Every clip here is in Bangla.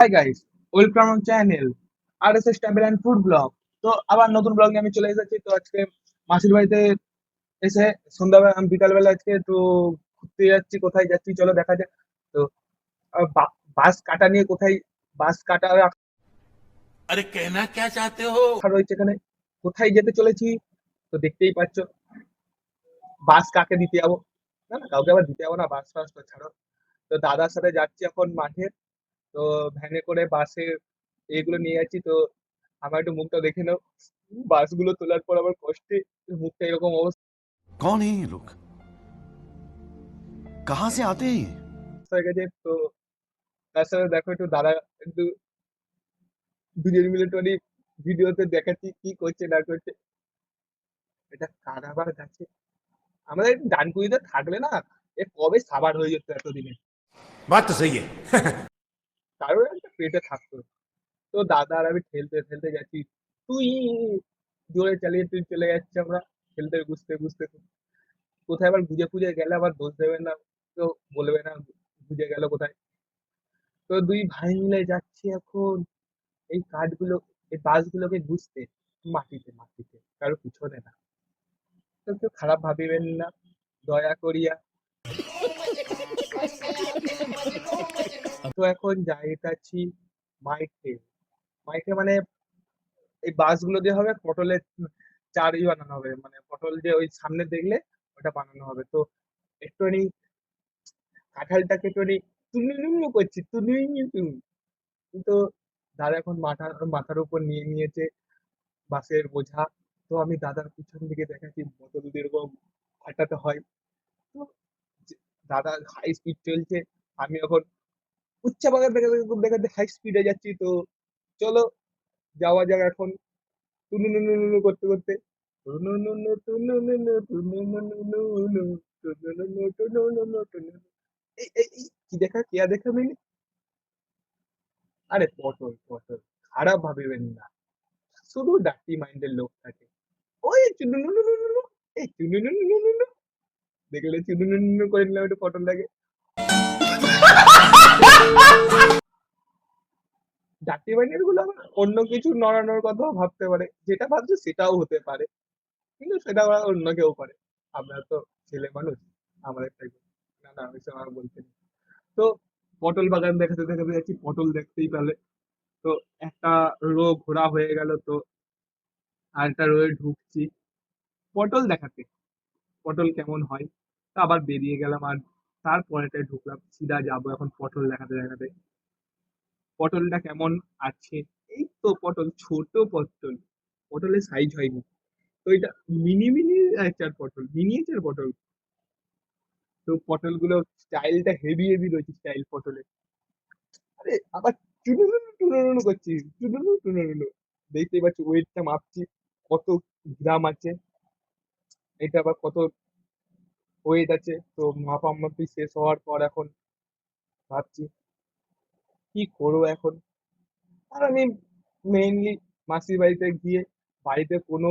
Hi guys, welcome on channel RSS travel and food blog. তো আবার নতুন ব্লগ নিয়ে আমি চলে এসেছি। তো আজকে মাসির বাড়িতে এসে সন্ধ্যাবেলা বিকালবেলা আজকে একটু ঘুরতে যাচ্ছি। কোথায় যাচ্ছি চলো দেখা যাক। তো বাস কাটা নিয়ে কোথায় বাস কাটা রাখা अरे कहना क्या चाहते हो। রয়েছে এখানে, কোথায় যেতে চলেছি তো দেখতেই পাচ্ছ। বাস কাকে দিতে যাবো? না না, কাউকে আবার দিতে যাবো না, বাস ফাস তো ছাড়ো। তো দাদার সাথে যাচ্ছি এখন মাঠে। তো ভ্যানে করে বাসে এইগুলো নিয়ে যাচ্ছি। তো আমার একটু মুখটা দেখে নাও, বাসগুলো তোলার পর আমার কষ্টে মুখটা এরকম অবস্থা कौन है ये लोग? कहाँ से आते हैं ये? হয়ে গেছে। তো তার সাথে দেখো একটু দাদা একটু দুজন মিলে একটু ভিডিওতে দেখাচ্ছি কি করছে না করছে। এটা কার আবার গাছে আমাদের ডানকুনিতে থাকলে না, এ কবে সাবার হয়ে যেত এতদিনে, बात तो सही है। কারোর একটা পেটে থাকতো। তো দাদা আর আমি ঠেলতে ঠেলতে যাচ্ছি, তুই জোরে চালিয়ে তুই চলে যাচ্ছে। আমরা খেলতে বুঝতে বুঝতে কোথায় আবার গুজে ফুজে গেলে আবার দোষ দেবে না, তো বলবে না বুঝে গেল কোথায়। তো দুই ভাই মিলে যাচ্ছি এখন এই কাঠগুলো, এই বাসগুলোকে গুছতে, মাটিতে মাটিতে, কারো পিছনে না। তো কেউ খারাপ ভাবিবেন না দয়া করিয়া। তো এখন যাইতাছি মাইকে, মাইকে মানে এই বাসগুলো দিয়ে হবে পটলের চারই বানানো হবে, মানে পটল যে ওই সামনে দেখলে ওটা বানানো হবে। তো একটুখানি কাঁঠালটাকে একটুখানি তুনু করছি, তুনু তুনু। তো দাদা এখন মাথার উপর নিয়ে নিয়েছে বাসের বোঝা। তো আমি দাদার পিছন দিকে দেখাচ্ছি বোতল দিয়ে এরকম ফাটাতে হয়। তো দাদা হাই স্পিড চলছে, আমি এখন উচ্চা বাগান দেখাতে দেখাতে হাই স্পিডে যাচ্ছি। তো চলো যাওয়া যাক এখন, টুনু নুনু নুনু করতে করতে। টুনু নুনু টুনু নুনু টুনু নুনু নুনু টুনু নুনু টুনু নুনু টুনু। এই কি দেখা কেয়া দেখা মিনি, আরে পটল পটল, খারাপ ভাবিবেন না, শুধু ডার্টি মাইন্ডের লোক থাকে। ওই চুনুনুনুনুনু, এই চুনুনুনুনুনু, দেখলে চুনুনুনু করে নিলাম একটু পটলটাকে। ডার্টি মাইন্ডের গুলো আবার অন্য কিছু নড়ানোর কথাও ভাবতে পারে, যেটা ভাবছে সেটাও হতে পারে, কিন্তু সেটা আবার অন্য কেউ করে। আমরা তো ছেলে মানুষ, আমাদের তাই না না ওইসব আর বলতে নেই। তো পটল বাগান দেখাতে দেখাতে যাচ্ছি, পটল দেখতেই পেলে। তো একটা রো ঘোরা হয়ে গেল। তো আর একটা রোয়ে ঢুকছি পটল দেখাতে, পটল কেমন হয়। তা আবার বেরিয়ে গেলাম আর তারপরেটায় ঢুকলাম, সিধা যাবো এখন পটল দেখাতে দেখাতে। পটলটা কেমন আছে, এই তো পটল, ছোট পটল, পটলের সাইজ হয়নি। তো এটা মিনি মিনি একটা পটল, মিনিয়েচার পটল। তো পটল গুলো স্টাইলটা হেভি হেভি রয়েছে, স্টাইল পটলের। আরে আবার চুনুনুনু টুনুনুনু করছি, চুনুনু টুনুনুনু। দেখতেই পাচ্ছি ওয়েটটা মাপছি কত গ্রাম আছে, এটা আবার কত ওয়েট আছে। তো মাপামাপি শেষ হওয়ার পর এখন ভাবছি কি করবো এখন। আর আমি মেইনলি মাসির বাড়িতে গিয়ে, বাড়িতে কোনো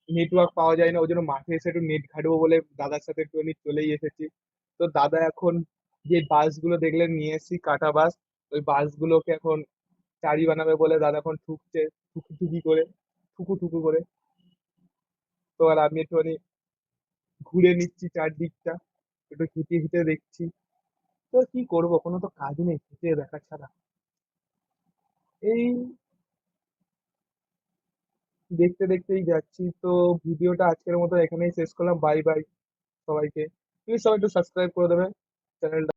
নেটওয়ার্ক পাওয়া যায় না, ওই জন্য মাঠে এসে একটু নেট ঘাটবো বলে দাদার সাথে একটুখানি চলেই এসেছি। তো দাদা এখন যে বাসগুলো দেখলেন নিয়ে এসেছি কাটা বাস, ওই বাসগুলোকে এখন চারি বানাবে বলে দাদা এখন ঠুকছে, ঠুকু ঠুকি করে, ঠুকু ঠুকু করে। তো আর আমি একটুখানি ঘুরে নিচ্ছি চারদিকটা, একটু হেঁটে হেঁটে দেখছি। তো কি করব, কোনো তো কাজ নেই হেঁটে দেখা ছাড়া। এই দেখতে দেখতেই যাচ্ছি। তো ভিডিওটা আজকের মতো এখানেই শেষ করলাম, বাই বাই সবাইকে। প্লিজ সবাই একটু সাবস্ক্রাইব করে দেবে চ্যানেলটা।